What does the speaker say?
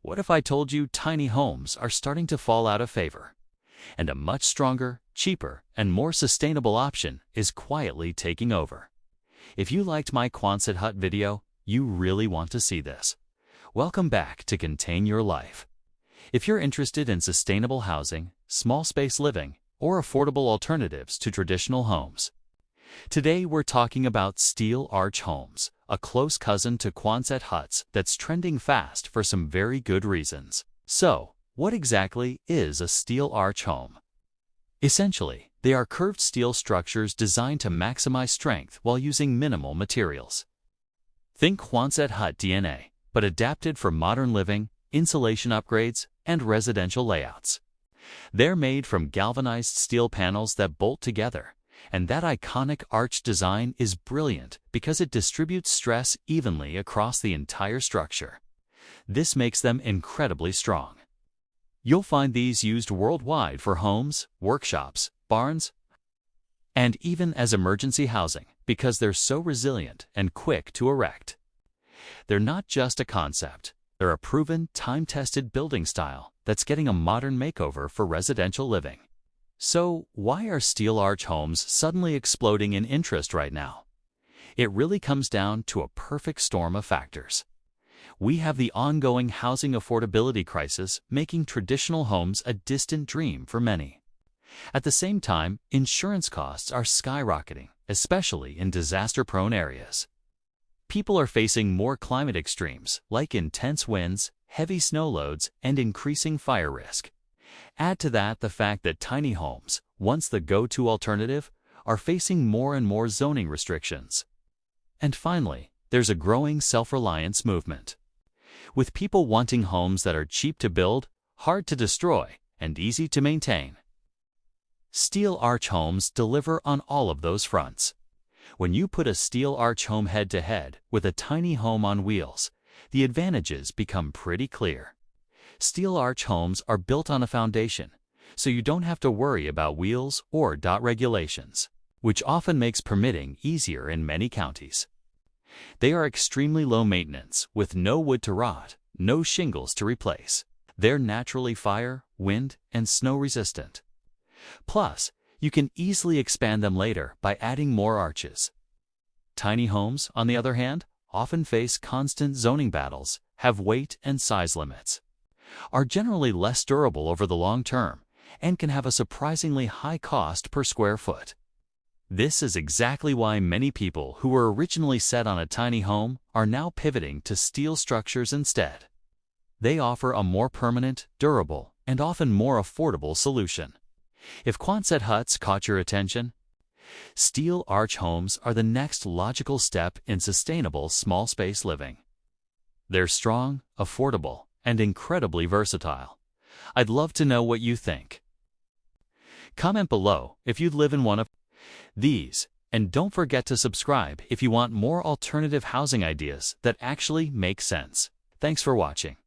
What if I told you tiny homes are starting to fall out of favor, and a much stronger, cheaper, and more sustainable option is quietly taking over? If you liked my Quonset hut video, you really want to see this. Welcome back to Contain Your Life. If you're interested in sustainable housing, small space living, or affordable alternatives to traditional homes, today we're talking about steel arch homes, a close cousin to Quonset huts that's trending fast for some very good reasons. So, what exactly is a steel arch home? Essentially, they are curved steel structures designed to maximize strength while using minimal materials. Think Quonset hut DNA, but adapted for modern living, insulation upgrades, and residential layouts. They're made from galvanized steel panels that bolt together, and that iconic arch design is brilliant because it distributes stress evenly across the entire structure. This makes them incredibly strong. You'll find these used worldwide for homes, workshops, barns, and even as emergency housing because they're so resilient and quick to erect. They're not just a concept, they're a proven, time-tested building style that's getting a modern makeover for residential living. So, why are steel arch homes suddenly exploding in interest right now? It really comes down to a perfect storm of factors. We have the ongoing housing affordability crisis making traditional homes a distant dream for many. At the same time, insurance costs are skyrocketing, especially in disaster-prone areas. People are facing more climate extremes, like intense winds, heavy snow loads, and increasing fire risk. Add to that the fact that tiny homes, once the go-to alternative, are facing more and more zoning restrictions. And finally, there's a growing self-reliance movement, with people wanting homes that are cheap to build, hard to destroy, and easy to maintain. Steel arch homes deliver on all of those fronts. When you put a steel arch home head-to-head with a tiny home on wheels, the advantages become pretty clear. Steel arch homes are built on a foundation, so you don't have to worry about wheels or dot regulations, which often makes permitting easier in many counties. They are extremely low maintenance, with no wood to rot, no shingles to replace. They're naturally fire, wind, and snow resistant. Plus, you can easily expand them later by adding more arches. Tiny homes, on the other hand, often face constant zoning battles, have weight and size limits, are generally less durable over the long term, and can have a surprisingly high cost per square foot. This is exactly why many people who were originally set on a tiny home are now pivoting to steel structures instead. They offer a more permanent, durable, and often more affordable solution. If Quonset huts caught your attention, steel arch homes are the next logical step in sustainable small space living. They're strong, affordable, and incredibly versatile. I'd love to know what you think. Comment below if you'd live in one of these, and don't forget to subscribe if you want more alternative housing ideas that actually make sense. Thanks for watching.